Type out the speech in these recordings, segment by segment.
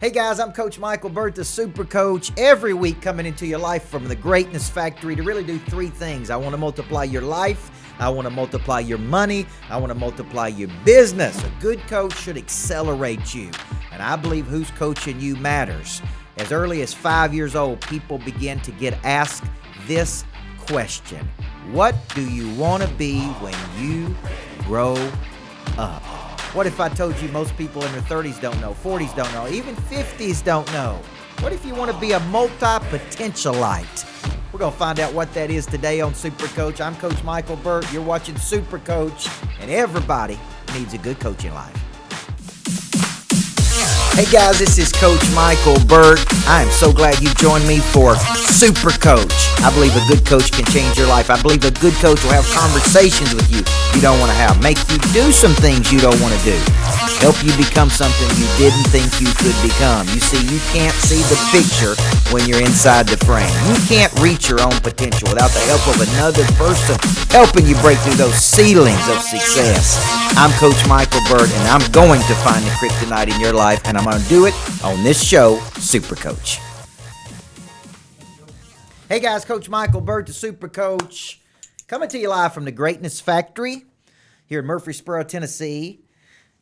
Hey guys, I'm Coach Micheal, Burt, the Super Coach. Every week coming into your life from the Greatness Factory to really do three things. I want to multiply your life. I want to multiply your money. I want to multiply your business. A good coach should accelerate you. And I believe who's coaching you matters. As early as 5 years old, people begin to get asked this question. What do you want to be when you grow up? What if I told you most people in their 30s don't know, 40s don't know, even 50s don't know? What if you want to be a multi-potentialite? We're going to find out what that is today on Super Coach. I'm Coach Micheal Burt. You're watching Super Coach, and everybody needs a good coach in life. Hey guys, this is Coach Micheal Burt. I am so glad you joined me for Super Coach. I believe a good coach can change your life. I believe a good coach will have conversations with you don't want to have, make you do some things you don't want to do, help you become something you didn't think you could become. You see, you can't see the picture when you're inside the frame. You can't reach your own potential without the help of another person helping you break through those ceilings of success. I'm Coach Micheal Burt, and I'm going to find the kryptonite in your life, and I'm going to do it on this show, Super Coach. Hey guys, Coach Micheal Burt, the Super Coach, coming to you live from the Greatness Factory here in Murfreesboro, Tennessee.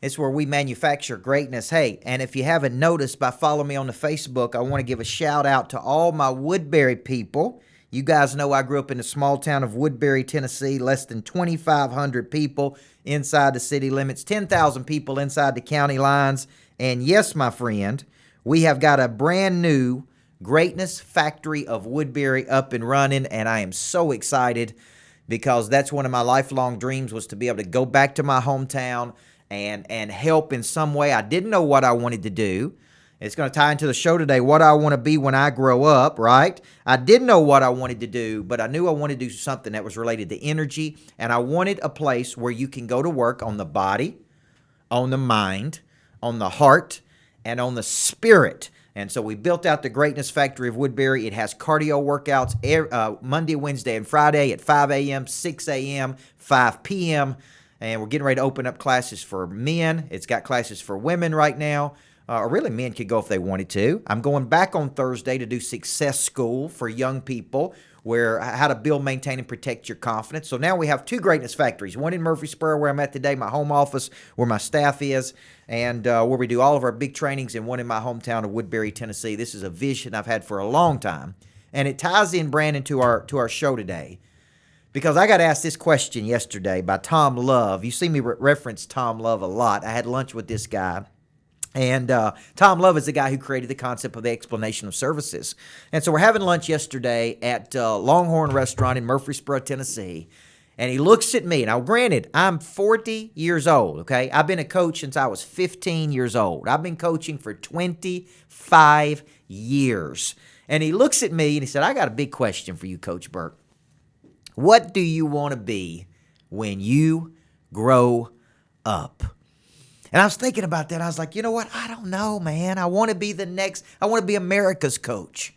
It's where we manufacture greatness. Hey, and if you haven't noticed by following me on the Facebook, I want to give a shout out to all my Woodbury people. You guys know I grew up in the small town of Woodbury, Tennessee, less than 2,500 people inside the city limits, 10,000 people inside the county lines. And yes, my friend, we have got a brand new Greatness Factory of Woodbury up and running, and I am so excited because that's one of my lifelong dreams, was to be able to go back to my hometown and help in some way. I didn't know what I wanted to do. It's going to tie into the show today, what I want to be when I grow up, right? I didn't know what I wanted to do, but I knew I wanted to do something that was related to energy, and I wanted a place where you can go to work on the body, on the mind, on the heart, and on the spirit. And so we built out the Greatness Factory of Woodbury. It has cardio workouts Monday, Wednesday, and Friday at 5 a.m., 6 a.m., 5 p.m., and we're getting ready to open up classes for men. It's got classes for women right now. Or really, men could go if they wanted to. I'm going back on Thursday to do Success School for young people, where how to build, maintain, and protect your confidence. So now we have two Greatness Factories, one in Murfreesboro, where I'm at today, my home office, where my staff is, and where we do all of our big trainings, and one in my hometown of Woodbury, Tennessee. This is a vision I've had for a long time, and it ties in, Brandon, to our show today, because I got asked this question yesterday by Tom Love. You see me reference Tom Love a lot. I had lunch with this guy. And Tom Love is the guy who created the concept of the explanation of services. And so we're having lunch yesterday at Longhorn Restaurant in Murfreesboro, Tennessee. And he looks at me. Now, granted, I'm 40 years old, okay? I've been a coach since I was 15 years old. I've been coaching for 25 years. And he looks at me and he said, I got a big question for you, Coach Burt. What do you want to be when you grow up? And I was thinking about that. I was like, you know what? I don't know, man. I want to be America's coach.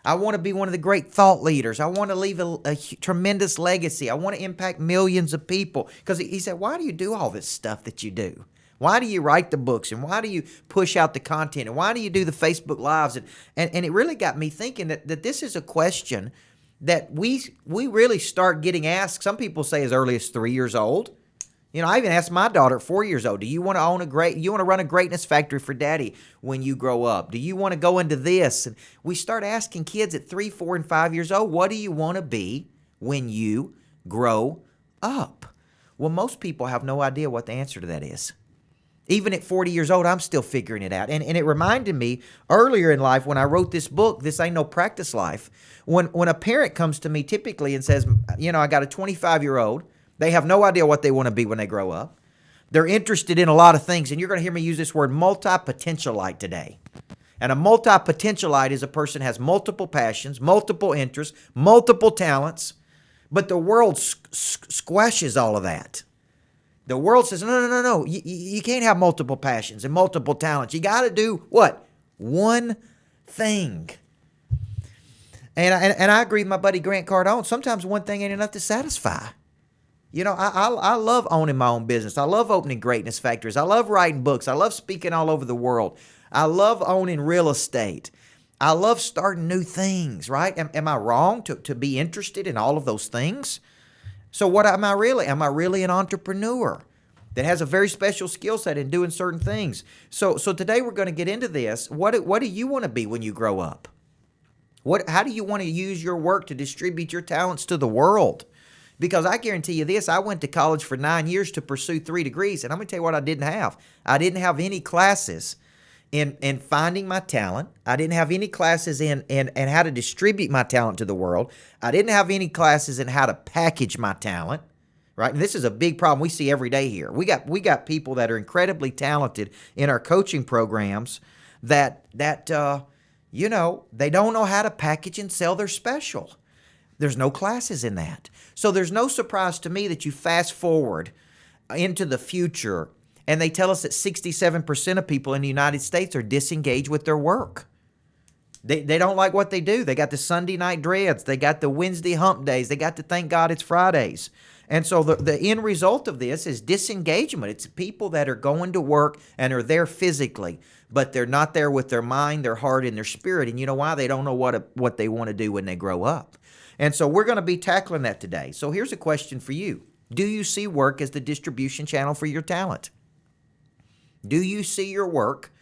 I want to be one of the great thought leaders. I want to leave a tremendous legacy. I want to impact millions of people. Because he said, why do you do all this stuff that you do? Why do you write the books? And why do you push out the content? And why do you do the Facebook Lives? And it really got me thinking that this is a question that we really start getting asked. Some people say as early as 3 years old. You know, I even asked my daughter at 4 years old, do you want to run a greatness factory for daddy when you grow up? Do you want to go into this? And we start asking kids at 3, 4, and 5 years old, what do you want to be when you grow up? Well, most people have no idea what the answer to that is. Even at 40 years old, I'm still figuring it out. And it reminded me earlier in life when I wrote this book, This Ain't No Practice Life, when a parent comes to me typically and says, you know, I got a 25-year-old. They have no idea what they want to be when they grow up. They're interested in a lot of things, and you're going to hear me use this word multi-potentialite today. And a multi-potentialite is a person who has multiple passions, multiple interests, multiple talents, but the world squashes all of that. The world says, no. You can't have multiple passions and multiple talents. You got to do what? One thing. And I agree with my buddy Grant Cardone. Sometimes one thing ain't enough to satisfy. You know, I love owning my own business. I love opening greatness factories. I love writing books. I love speaking all over the world. I love owning real estate. I love starting new things, right? Am I wrong to be interested in all of those things? So what am I really? Am I really an entrepreneur that has a very special skill set in doing certain things? So today we're going to get into this. What do you want to be when you grow up? How do you want to use your work to distribute your talents to the world? Because I guarantee you this, I went to college for 9 years to pursue 3 degrees, and I'm going to tell you what I didn't have. I didn't have any classes in finding my talent. I didn't have any classes in how to distribute my talent to the world. I didn't have any classes in how to package my talent, right? And this is a big problem we see every day here. We got people that are incredibly talented in our coaching programs that you know, they don't know how to package and sell their special. There's no classes in that. So there's no surprise to me that you fast forward into the future and they tell us that 67% of people in the United States are disengaged with their work. They don't like what they do. They got the Sunday night dreads. They got the Wednesday hump days. They got to thank God it's Fridays. And so the end result of this is disengagement. It's people that are going to work and are there physically, but they're not there with their mind, their heart, and their spirit. And you know why? They don't know what they want to do when they grow up. And so we're going to be tackling that today. So here's a question for you. Do you see work as the distribution channel for your talent? Do you see your work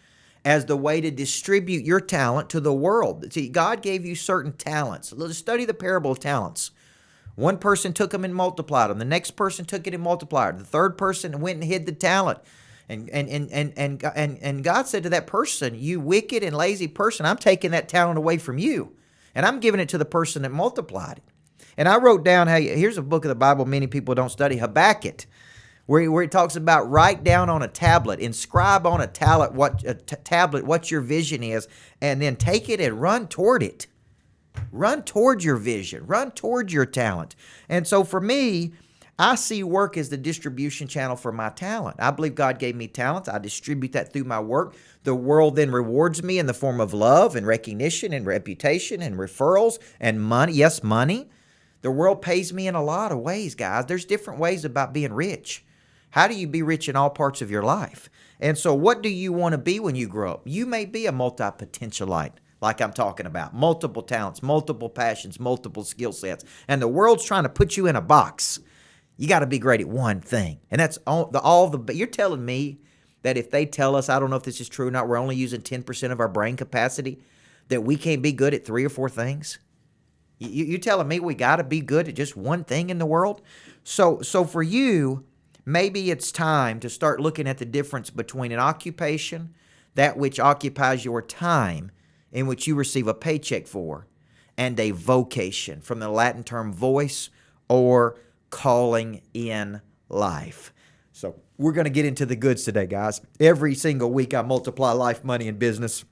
as the way to distribute your talent to the world? See, God gave you certain talents. Let's study the parable of talents. One person took them and multiplied them. The next person took it and multiplied it. The third person went and hid the talent. And God said to that person, you wicked and lazy person, I'm taking that talent away from you. And I'm giving it to the person that multiplied it. And I wrote down, hey, here's a book of the Bible many people don't study, Habakkuk, where it talks about write down on a tablet, inscribe on a tablet what your vision is, and then take it and run toward it. Run toward your vision. Run toward your talent. And so for me, I see work as the distribution channel for my talent. I believe God gave me talents. I distribute that through my work. The world then rewards me in the form of love and recognition and reputation and referrals and money. Yes, money. The world pays me in a lot of ways, guys. There's different ways about being rich. How do you be rich in all parts of your life? And so what do you want to be when you grow up? You may be a multi-potentialite, like I'm talking about. Multiple talents, multiple passions, multiple skill sets. And the world's trying to put you in a box. You got to be great at one thing. And that's but you're telling me that if they tell us, I don't know if this is true or not, we're only using 10% of our brain capacity, that we can't be good at 3 or 4 things? You're telling me we got to be good at just one thing in the world? So for you, maybe it's time to start looking at the difference between an occupation, that which occupies your time, in which you receive a paycheck for, and a vocation, from the Latin term voice or calling in life. So we're going to get into the goods today, guys. Every single week I multiply life, money, and business.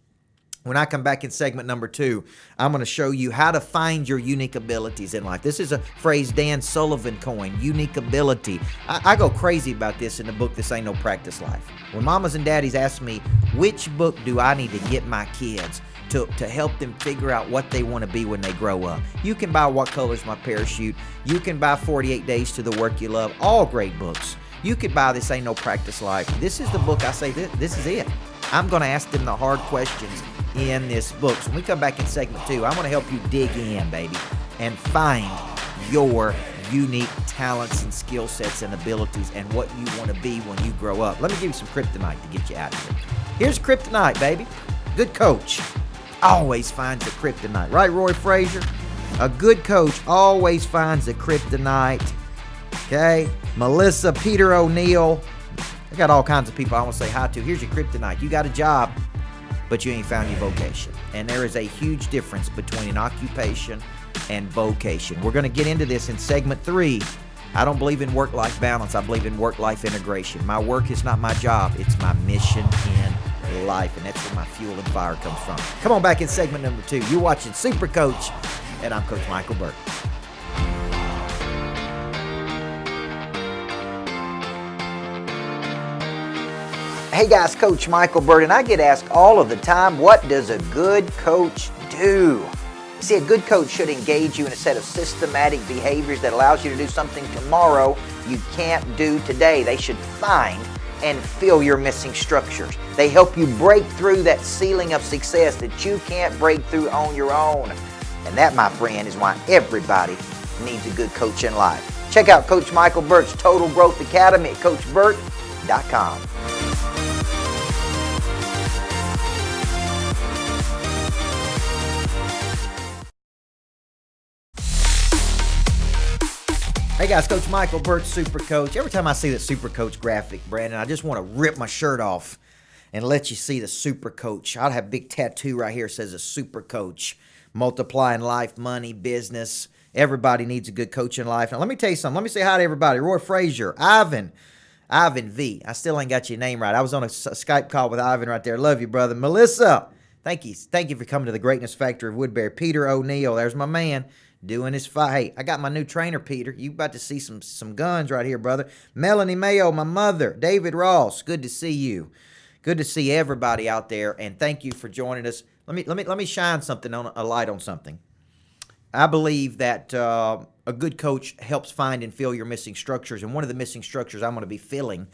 When I come back in segment number 2, I'm going to show you how to find your unique abilities in life. This is a phrase Dan Sullivan coined, unique ability. I go crazy about this in the book, This Ain't No Practice Life. When mamas and daddies ask me, which book do I need to get my kids to help them figure out what they want to be when they grow up? You can buy What Color's My Parachute. You can buy 48 Days to the Work You Love. All great books. You could buy This Ain't No Practice Life. This is the book I say, this is it. I'm going to ask them the hard questions in this book. So when we come back in segment 2, I'm going to help you dig in, baby, and find your unique talents and skill sets and abilities and what you want to be when you grow up. Let me give you some kryptonite to get you out of here. Here's kryptonite, baby. Good coach always finds the kryptonite. Right, Roy Frazier? A good coach always finds the kryptonite. Okay? Melissa, Peter O'Neill. I got all kinds of people I want to say hi to. Here's your kryptonite. You got a job, but you ain't found your vocation. And there is a huge difference between an occupation and vocation. We're going to get into this in segment 3. I don't believe in work-life balance. I believe in work-life integration. My work is not my job. It's my mission in life, and that's where my fuel and fire comes from. Come on back in segment number 2. You're watching Super Coach, and I'm Coach Micheal Burt. Hey guys, Coach Micheal Burt, and I get asked all of the time, what does a good coach do? See, a good coach should engage you in a set of systematic behaviors that allows you to do something tomorrow you can't do today. They should find and fill your missing structures. They help you break through that ceiling of success that you can't break through on your own. And that, my friend, is why everybody needs a good coach in life. Check out Coach Micheal Burt's Total Growth Academy at CoachBurt.com. Hey guys, Coach Micheal Burt, Super Coach. Every time I see that Super Coach graphic, Brandon, I just want to rip my shirt off and let you see the Super Coach. I'd have a big tattoo right here that says a Super Coach. Multiplying life, money, business. Everybody needs a good coach in life. Now, let me tell you something. Let me say hi to everybody. Roy Frazier, Ivan V. I still ain't got your name right. I was on a Skype call with Ivan right there. Love you, brother. Melissa, thank you. Thank you for coming to the Greatness Factory of Woodbury. Peter O'Neill, there's my man. Doing his fight. Hey, I got my new trainer, Peter. You about to see some guns right here, brother. Melanie Mayo, my mother. David Ross, good to see you. Good to see everybody out there, and thank you for joining us. Let me shine something on a light on something. I believe that a good coach helps find and fill your missing structures, and one of the missing structures I'm going to be filling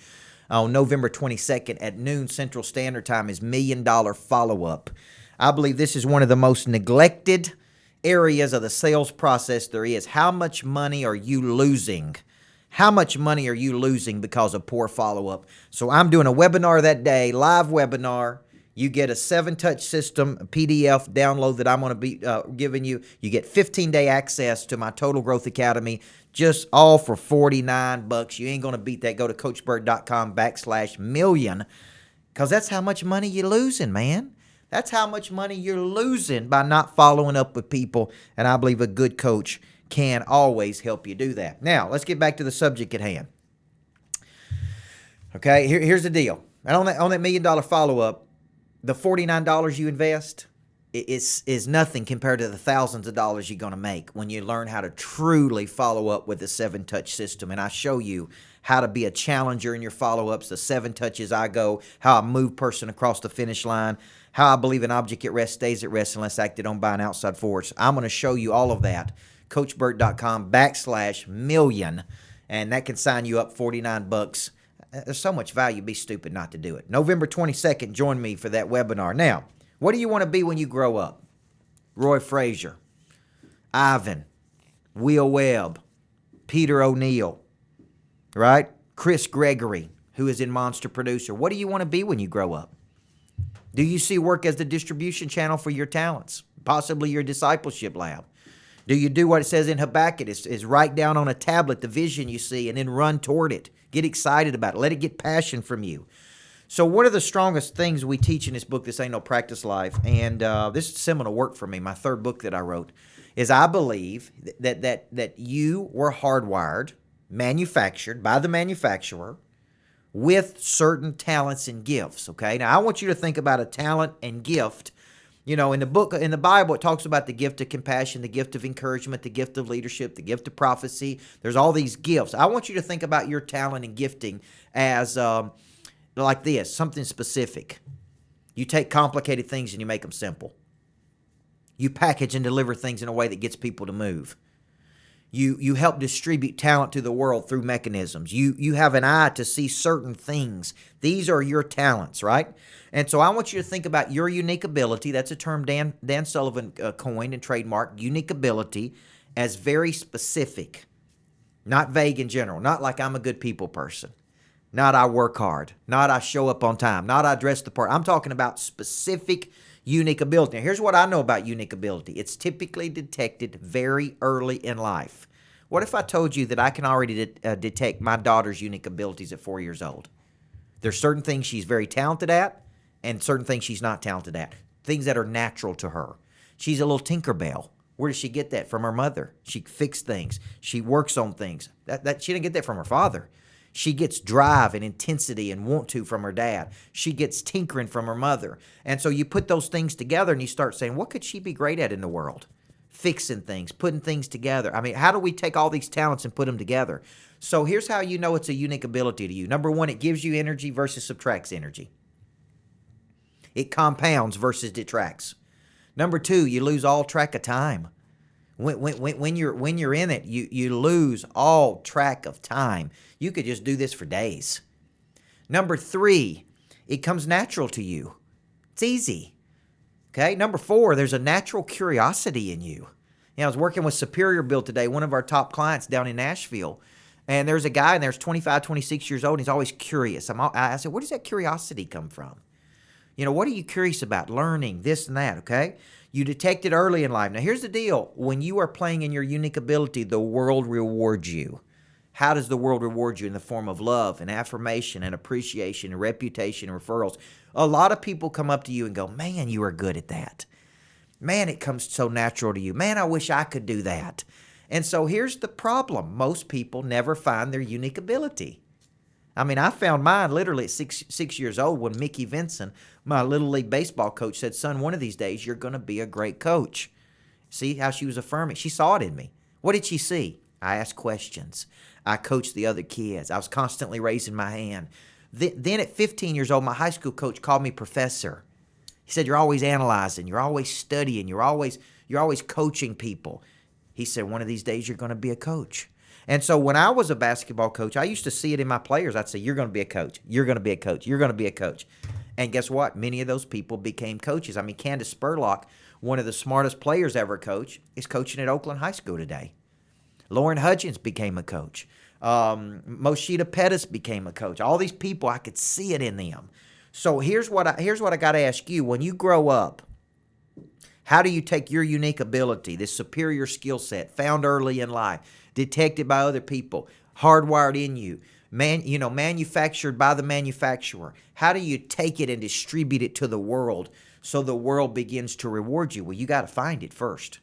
on November 22nd at noon Central Standard Time is $1 Million Follow-Up. I believe this is one of the most neglected areas of the sales process there is. How much money are you losing? How much money are you losing because of poor follow-up? So I'm doing a webinar that day, live webinar. You get a 7-touch system, a PDF download that I'm going to be giving you. You get 15-day access to my Total Growth Academy, just all for $49. You ain't going to beat that. Go to CoachBurt.com/million, because that's how much money you're losing, man. That's how much money you're losing by not following up with people, and I believe a good coach can always help you do that. Now, let's get back to the subject at hand. Okay, here's the deal. And on that $1 Million Follow-Up, the $49 you invest is nothing compared to the thousands of dollars you're going to make when you learn how to truly follow up with the 7-touch system. And I show you how to be a challenger in your follow-ups, the 7 touches I go, how I move person across the finish line, how I believe an object at rest stays at rest unless acted on by an outside force. I'm going to show you all of that. CoachBurt.com/million, and that can sign you up $49. There's so much value, be stupid not to do it. November 22nd, join me for that webinar. Now, what do you want to be when you grow up? Roy Frazier, Ivan, Will Webb, Peter O'Neill, right? Chris Gregory, who is in Monster Producer. What do you want to be when you grow up? Do you see work as the distribution channel for your talents? Possibly your discipleship lab. Do you do what it says in Habakkuk, is write down on a tablet the vision you see and then run toward it. Get excited about it. Let it get passion from you. So one of the strongest things we teach in this book, This Ain't No Practice Life, and this is seminal work for me, my third book that I wrote, is I believe that you were hardwired, manufactured by the manufacturer with certain talents and gifts, okay? Now, I want you to think about a talent and gift. You know, in the book, in the Bible, it talks about the gift of compassion, the gift of encouragement, the gift of leadership, the gift of prophecy. There's all these gifts. I want you to think about your talent and gifting as like this, something specific. You take complicated things and you make them simple. You package and deliver things in a way that gets people to move. You help distribute talent to the world through mechanisms. You have an eye to see certain things. These are your talents, right? And so I want you to think about your unique ability. That's a term Dan Sullivan coined and trademarked, unique ability, as very specific, not vague in general, not like I'm a good people person, not I work hard, not I show up on time, not I dress the part. I'm talking about specific unique ability. Now, here's what I know about unique ability. It's typically detected very early in life. What if I told you that I can already detect my daughter's unique abilities at 4 years old? There's certain things she's very talented at and certain things she's not talented at, things that are natural to her. She's a little Tinkerbell. Where does she get that? From her mother. She fixes things. She works on things. That she didn't get that from her father. She gets drive and intensity and want to from her dad. She gets tinkering from her mother. And so you put those things together and you start saying, what could she be great at in the world? Fixing things, putting things together. I mean, how do we take all these talents and put them together? So here's how you know it's a unique ability to you. Number one, it gives you energy versus subtracts energy. It compounds versus detracts. Number two, you lose all track of time. When you're in it, you lose all track of time. You could just do this for days. Number 3, it comes natural to you. It's easy. Okay. Number 4, there's a natural curiosity in you. I was working with Superior Build today, one of our top clients down in Nashville. And there's a guy in there who's 25, 26 years old, and he's always curious. I said, where does that curiosity come from? What are you curious about? Learning, this and that, okay? You detect it early in life. Now, here's the deal. When you are playing in your unique ability, the world rewards you. How does the world reward you? In the form of love and affirmation and appreciation and reputation and referrals. A lot of people come up to you and go, man, you are good at that. Man, it comes so natural to you. Man, I wish I could do that. And so here's the problem. Most people never find their unique ability. I found mine literally at six years old when Mickey Vinson, my Little League baseball coach, said, son, one of these days you're going to be a great coach. See how she was affirming? She saw it in me. What did she see? I asked questions. I coached the other kids. I was constantly raising my hand. Then at 15 years old, my high school coach called me professor. He said, you're always analyzing, you're always studying, you're always coaching people. He said, one of these days you're going to be a coach. And so when I was a basketball coach, I used to see it in my players. I'd say, you're going to be a coach. You're going to be a coach. You're going to be a coach. And guess what? Many of those people became coaches. Candace Spurlock, one of the smartest players ever coached, is coaching at Oakland High School today. Lauren Hutchins became a coach. Moshita Pettis became a coach. All these people, I could see it in them. So here's what I got to ask you. When you grow up, how do you take your unique ability, this superior skill set found early in life, detected by other people, hardwired in you, manufactured by the manufacturer? How do you take it and distribute it to the world so the world begins to reward you? Well, you got to find it first.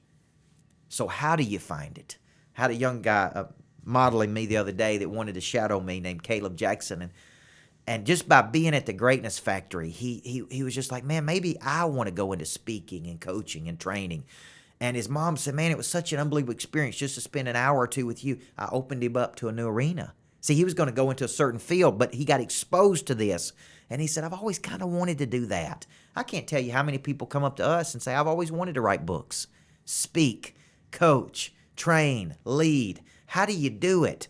So how do you find it? I had a young guy modeling me the other day that wanted to shadow me named Caleb Jackson, and just by being at the Greatness Factory, he was just like, man, maybe I want to go into speaking and coaching and training. And his mom said, man, it was such an unbelievable experience just to spend an hour or two with you. I opened him up to a new arena. See, he was going to go into a certain field, but he got exposed to this. And he said, I've always kind of wanted to do that. I can't tell you how many people come up to us and say, I've always wanted to write books, speak, coach, train, lead. How do you do it?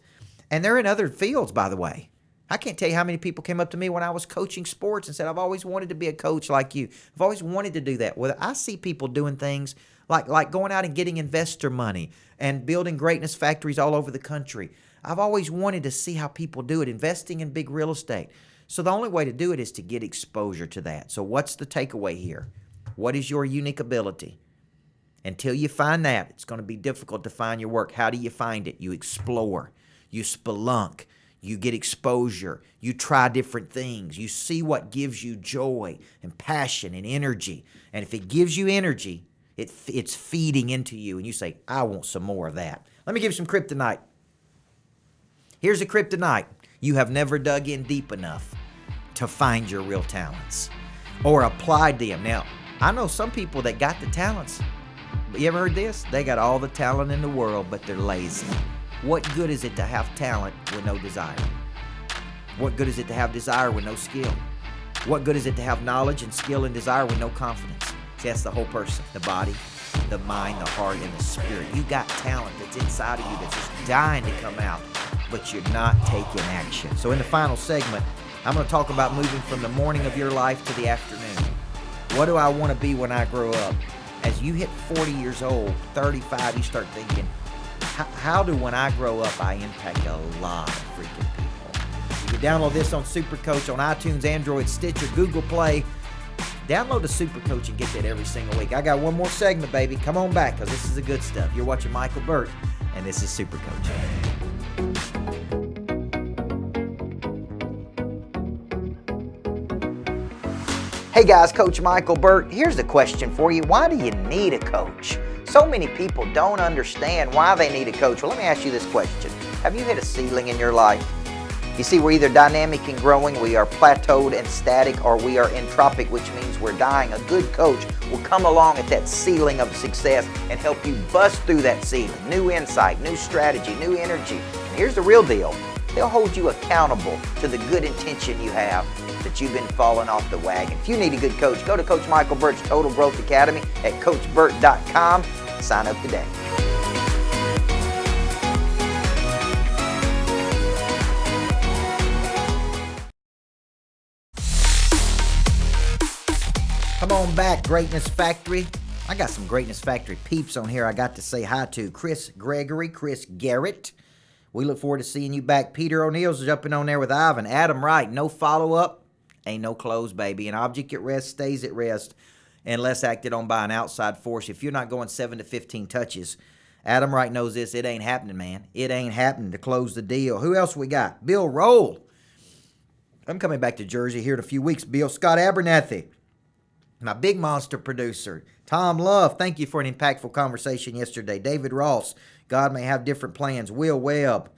And they're in other fields, by the way. I can't tell you how many people came up to me when I was coaching sports and said, I've always wanted to be a coach like you. I've always wanted to do that. Well, I see people doing things like going out and getting investor money and building greatness factories all over the country. I've always wanted to see how people do it, investing in big real estate. So the only way to do it is to get exposure to that. So what's the takeaway here? What is your unique ability? Until you find that, it's going to be difficult to find your work. How do you find it? You explore. You spelunk. You get exposure. You try different things. You see what gives you joy and passion and energy. And if it gives you energy, it's feeding into you. And you say, I want some more of that. Let me give you some kryptonite. Here's a kryptonite. You have never dug in deep enough to find your real talents or applied them. Now, I know some people that got the talents. But you ever heard this? They got all the talent in the world, but they're lazy. What good is it to have talent with no desire? What good is it to have desire with no skill? What good is it to have knowledge and skill and desire with no confidence? See, that's the whole person, the body, the mind, the heart, and the spirit. You got talent that's inside of you that's just dying to come out, but you're not taking action. So in the final segment, I'm going to talk about moving from the morning of your life to the afternoon. What do I want to be when I grow up? As you hit 40 years old, 35, you start thinking, how do when I grow up I impact a lot of freaking people? You can download this on Supercoach on iTunes, Android, Stitcher, Google Play. Download the Supercoach and get that every single week. I got one more segment, baby. Come on back because this is the good stuff. You're watching Micheal Burt, and this is Supercoach. Hey guys, Coach Micheal Burt. Here's the question for you. Why do you need a coach? So many people don't understand why they need a coach. Well, let me ask you this question. Have you hit a ceiling in your life? You see, we're either dynamic and growing, we are plateaued and static, or we are entropic, which means we're dying. A good coach will come along at that ceiling of success and help you bust through that ceiling. New insight, new strategy, new energy. And here's the real deal. They'll hold you accountable to the good intention you have that you've been falling off the wagon. If you need a good coach, go to Coach Micheal Burt's Total Growth Academy at CoachBurt.com. Sign up today. Come on back, Greatness Factory. I got some Greatness Factory peeps on here I got to say hi to. Chris Gregory, Chris Garrett. We look forward to seeing you back. Peter O'Neill's jumping on there with Ivan. Adam Wright, no follow-up, ain't no close, baby. An object at rest stays at rest unless acted on by an outside force. If you're not going 7 to 15 touches, Adam Wright knows this. It ain't happening, man. It ain't happening to close the deal. Who else we got? Bill Roll. I'm coming back to Jersey here in a few weeks. Bill Scott Abernathy, my big monster producer. Tom Love, thank you for an impactful conversation yesterday. David Ross, God may have different plans. Will Webb.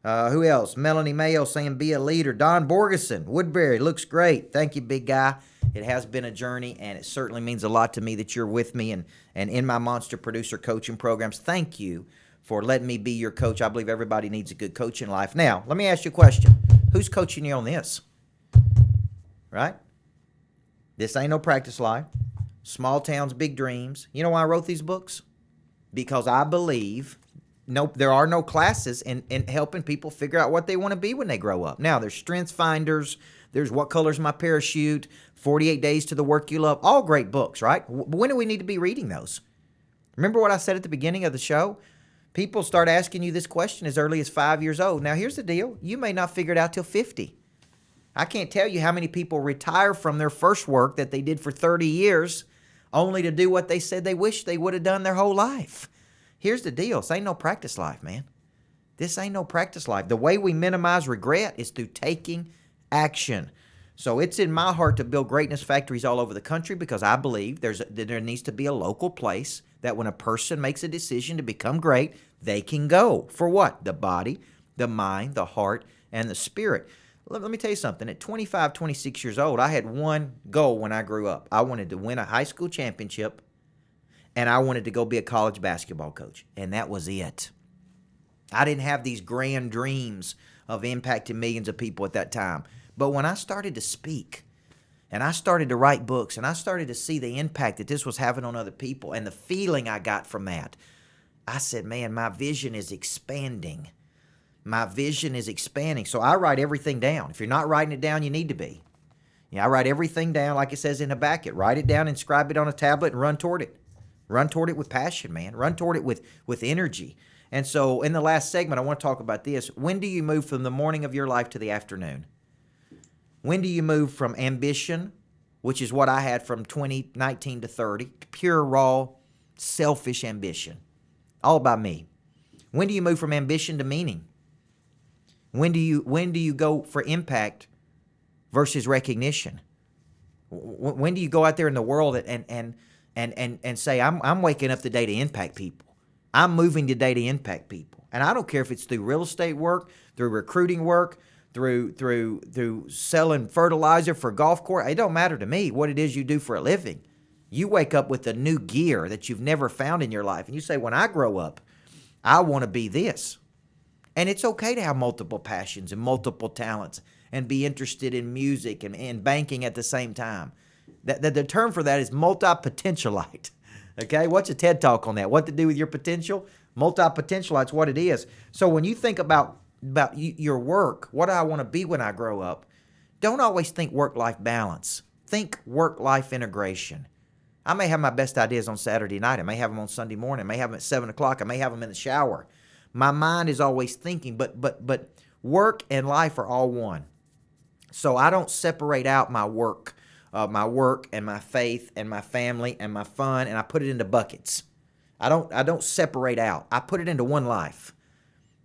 Who else? Melanie Mayo saying be a leader. Don Borgeson, Woodbury, looks great. Thank you, big guy. It has been a journey, and it certainly means a lot to me that you're with me and in my Monster Producer coaching programs. Thank you for letting me be your coach. I believe everybody needs a good coach in life. Now, let me ask you a question. Who's coaching you on this? Right? This ain't no practice life. Small towns, big dreams. You know why I wrote these books? Because I believe there are no classes in helping people figure out what they want to be when they grow up. Now, there's Strengths Finders. There's What Color's My Parachute, 48 Days to the Work You Love. All great books, right? When do we need to be reading those? Remember what I said at the beginning of the show? People start asking you this question as early as 5 years old. Now, here's the deal. You may not figure it out till 50. I can't tell you how many people retire from their first work that they did for 30 years only to do what they said they wish they would have done their whole life. Here's the deal. This ain't no practice life, man. This ain't no practice life. The way we minimize regret is through taking action. So it's in my heart to build greatness factories all over the country because I believe there needs to be a local place that when a person makes a decision to become great, they can go. For what? The body, the mind, the heart, and the spirit. Let me tell you something. At 25, 26 years old, I had one goal when I grew up. I wanted to win a high school championship, and I wanted to go be a college basketball coach, and that was it. I didn't have these grand dreams of impacting millions of people at that time. But when I started to speak, and I started to write books, and I started to see the impact that this was having on other people and the feeling I got from that, I said, man, my vision is expanding. My vision is expanding. So I write everything down. If you're not writing it down, you need to be. I write everything down like it says in the Habakkuk. Write it down, inscribe it on a tablet, and run toward it. Run toward it with passion, man. Run toward it with energy. And so in the last segment, I want to talk about this. When do you move from the morning of your life to the afternoon? When do you move from ambition, which is what I had from 2019 to 30, pure, raw, selfish ambition, all about me? When do you move from ambition to meaning? When do you go for impact versus recognition? When do you go out there in the world and say, I'm waking up today to impact people. I'm moving today to impact people. And I don't care if it's through real estate work, through recruiting work, through selling fertilizer for golf course. It don't matter to me what it is you do for a living. You wake up with a new gear that you've never found in your life. And you say, when I grow up, I want to be this. And it's okay to have multiple passions and multiple talents and be interested in music and banking at the same time. The term for that is multi-potentialite. Okay, what's a TED Talk on that? What to do with your potential? Multi-potentialite's what it is. So when you think about your work, what do I want to be when I grow up? Don't always think work-life balance. Think work-life integration. I may have my best ideas on Saturday night. I may have them on Sunday morning. I may have them at 7 o'clock. I may have them in the shower. My mind is always thinking, but work and life are all one. So I don't separate out my work and my faith and my family and my fun, and I put it into buckets. I don't separate out. I put it into one life.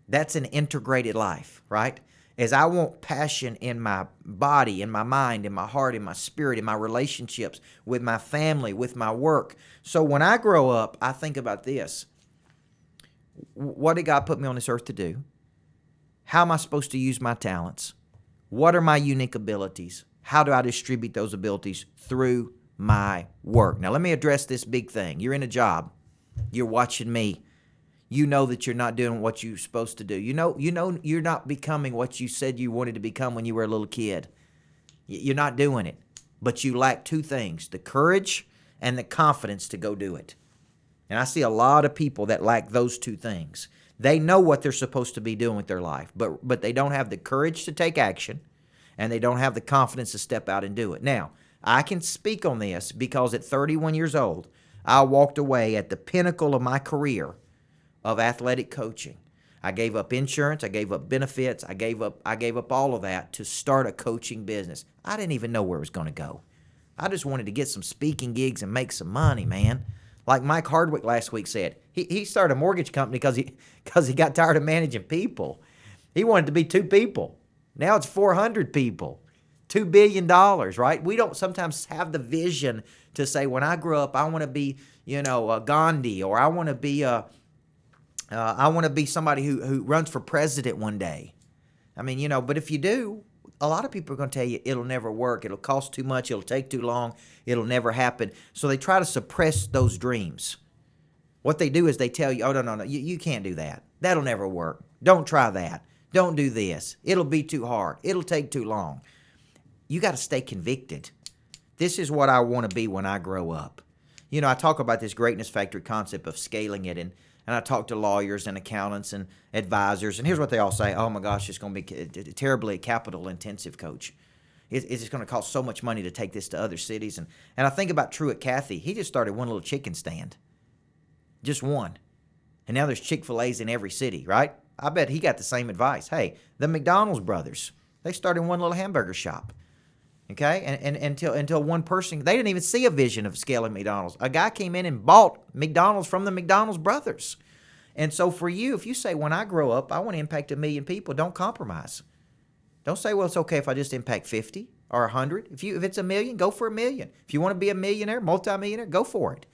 That's an integrated life, right? As I want passion in my body, in my mind, in my heart, in my spirit, in my relationships, with my family, with my work. So when I grow up, I think about this. What did God put me on this earth to do? How am I supposed to use my talents? What are my unique abilities? How do I distribute those abilities? Through my work. Now, let me address this big thing. You're in a job. You're watching me. You know that you're not doing what you're supposed to do. You know you're not becoming what you said you wanted to become when you were a little kid. You're not doing it. But you lack two things, the courage and the confidence to go do it. And I see a lot of people that lack those two things. They know what they're supposed to be doing with their life, but they don't have the courage to take action, and they don't have the confidence to step out and do it. Now, I can speak on this because at 31 years old, I walked away at the pinnacle of my career of athletic coaching. I gave up insurance, I gave up benefits, I gave up all of that to start a coaching business. I didn't even know where it was going to go. I just wanted to get some speaking gigs and make some money, man. Like Mike Hardwick last week said, he started a mortgage company because he got tired of managing people. He wanted to be 2 people. Now it's 400 people. $2 billion, right? We don't sometimes have the vision to say, when I grow up, I want to be, Gandhi, or I want to be somebody who runs for president one day. I mean, but if you do, a lot of people are going to tell you it'll never work. It'll cost too much. It'll take too long. It'll never happen. So they try to suppress those dreams. What they do is they tell you, oh, no, you can't do that. That'll never work. Don't try that. Don't do this. It'll be too hard. It'll take too long. You got to stay convicted. This is what I want to be when I grow up. I talk about this greatness factory concept of scaling it, and I talk to lawyers and accountants and advisors, and here's what they all say. Oh, my gosh, it's going to be terribly capital-intensive, coach. It's just going to cost so much money to take this to other cities. And I think about Truett Cathy. He just started one little chicken stand. Just one. And now there's Chick-fil-A's in every city, right? I bet he got the same advice. Hey, the McDonald's brothers, they started one little hamburger shop. Okay, and until one person, they didn't even see a vision of scaling McDonald's. A guy came in and bought McDonald's from the McDonald's brothers. And so for you, if you say, when I grow up, I want to impact 1 million people, don't compromise. Don't say, well, it's okay if I just impact 50 or 100. If it's 1 million, go for 1 million. If you want to be a millionaire, multimillionaire, go for it.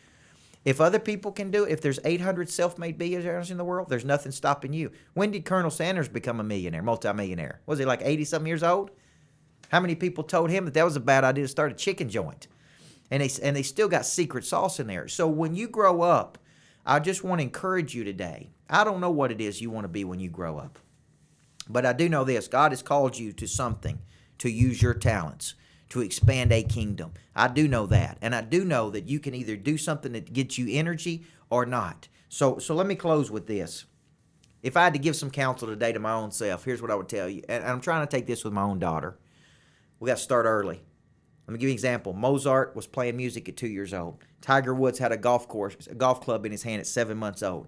If other people can do it, if there's 800 self-made billionaires in the world, there's nothing stopping you. When did Colonel Sanders become a millionaire, multimillionaire? Was he like 80-something years old? How many people told him that was a bad idea to start a chicken joint? And they still got secret sauce in there. So when you grow up, I just want to encourage you today. I don't know what it is you want to be when you grow up. But I do know this. God has called you to something, to use your talents, to expand a kingdom. I do know that. And I do know that you can either do something that gets you energy or not. So let me close with this. If I had to give some counsel today to my own self, here's what I would tell you. And I'm trying to take this with my own daughter. We got to start early. Let me give you an example. Mozart was playing music at 2 years old. Tiger Woods had a golf club in his hand at 7 months old.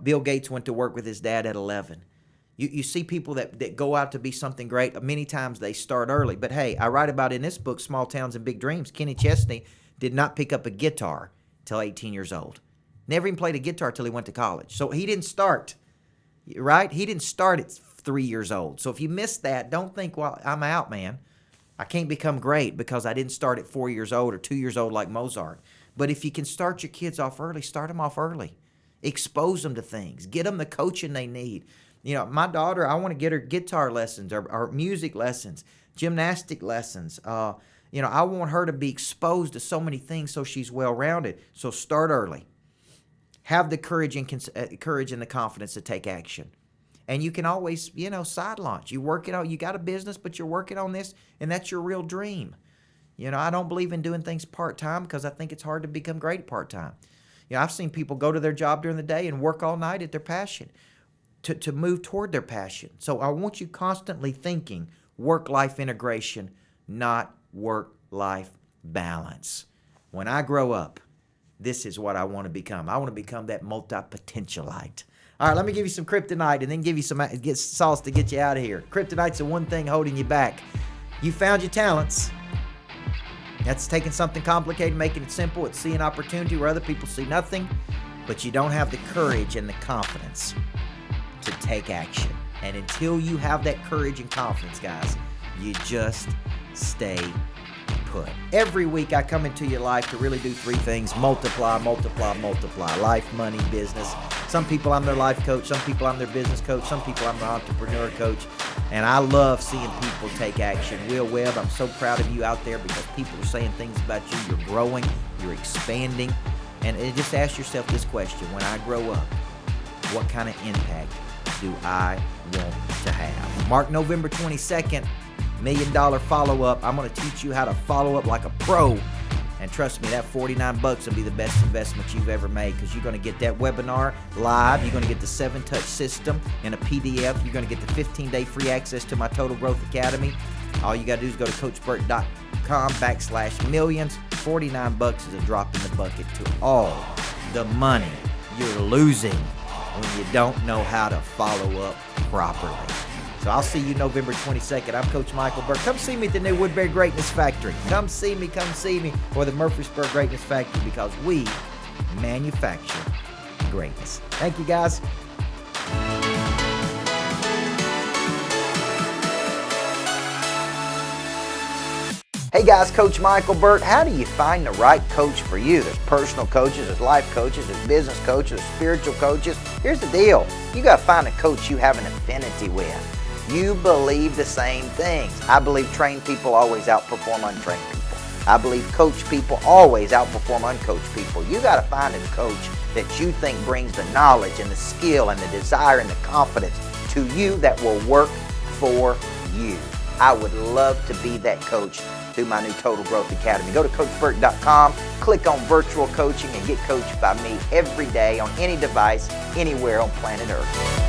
Bill Gates went to work with his dad at 11. You see people that go out to be something great. Many times they start early. But hey, I write about in this book, Small Towns and Big Dreams, Kenny Chesney did not pick up a guitar till 18 years old. Never even played a guitar till he went to college. So he didn't start, right? He didn't start at 3 years old. So if you missed that, don't think, well, I'm out, man. I can't become great because I didn't start at 4 years old or 2 years old like Mozart. But if you can start your kids off early, start them off early. Expose them to things. Get them the coaching they need. My daughter, I want to get her guitar lessons or music lessons, gymnastic lessons. I want her to be exposed to so many things so she's well-rounded. So start early. Have the courage and the confidence to take action. And you can always, side launch. You got a business, but you're working on this, and that's your real dream. I don't believe in doing things part-time because I think it's hard to become great part-time. I've seen people go to their job during the day and work all night at their passion to move toward their passion. So I want you constantly thinking work-life integration, not work-life balance. When I grow up, this is what I want to become. I want to become that multi-potentialite. All right, let me give you some kryptonite and then give you some sauce to get you out of here. Kryptonite's the one thing holding you back. You found your talents. That's taking something complicated, making it simple. It's seeing opportunity where other people see nothing, but you don't have the courage and the confidence to take action. And until you have that courage and confidence, guys, you just stay put. Every week I come into your life to really do 3 things: multiply, multiply, multiply. Life, money, business. Some people I'm their life coach. Some people I'm their business coach. Some people I'm their entrepreneur coach. And I love seeing people take action. Will Webb, I'm so proud of you out there because people are saying things about you. You're growing. You're expanding. And just ask yourself this question: when I grow up, what kind of impact do I want to have? Mark November 22nd, $1 Million follow-up. I'm going to teach you how to follow up like a pro. And trust me, that $49 will be the best investment you've ever made because you're going to get that webinar live. You're going to get the 7-touch system in a PDF. You're going to get the 15-day free access to my Total Growth Academy. All you got to do is go to CoachBurt.com coachburt.com/millions. $49 is a drop in the bucket to all the money you're losing when you don't know how to follow up properly. So I'll see you November 22nd. I'm Coach Micheal Burt. Come see me at the new Woodbury Greatness Factory. Come see me, or the Murfreesboro Greatness Factory, because we manufacture greatness. Thank you, guys. Hey guys, Coach Micheal Burt. How do you find the right coach for you? There's personal coaches, there's life coaches, there's business coaches, there's spiritual coaches. Here's the deal. You got to find a coach you have an affinity with. You believe the same things. I believe trained people always outperform untrained people. I believe coach people always outperform uncoached people. You got to find a coach that you think brings the knowledge and the skill and the desire and the confidence to you that will work for you. I would love to be that coach through my new Total Growth Academy. Go to coachburt.com, click on virtual coaching, and get coached by me every day on any device, anywhere on planet Earth.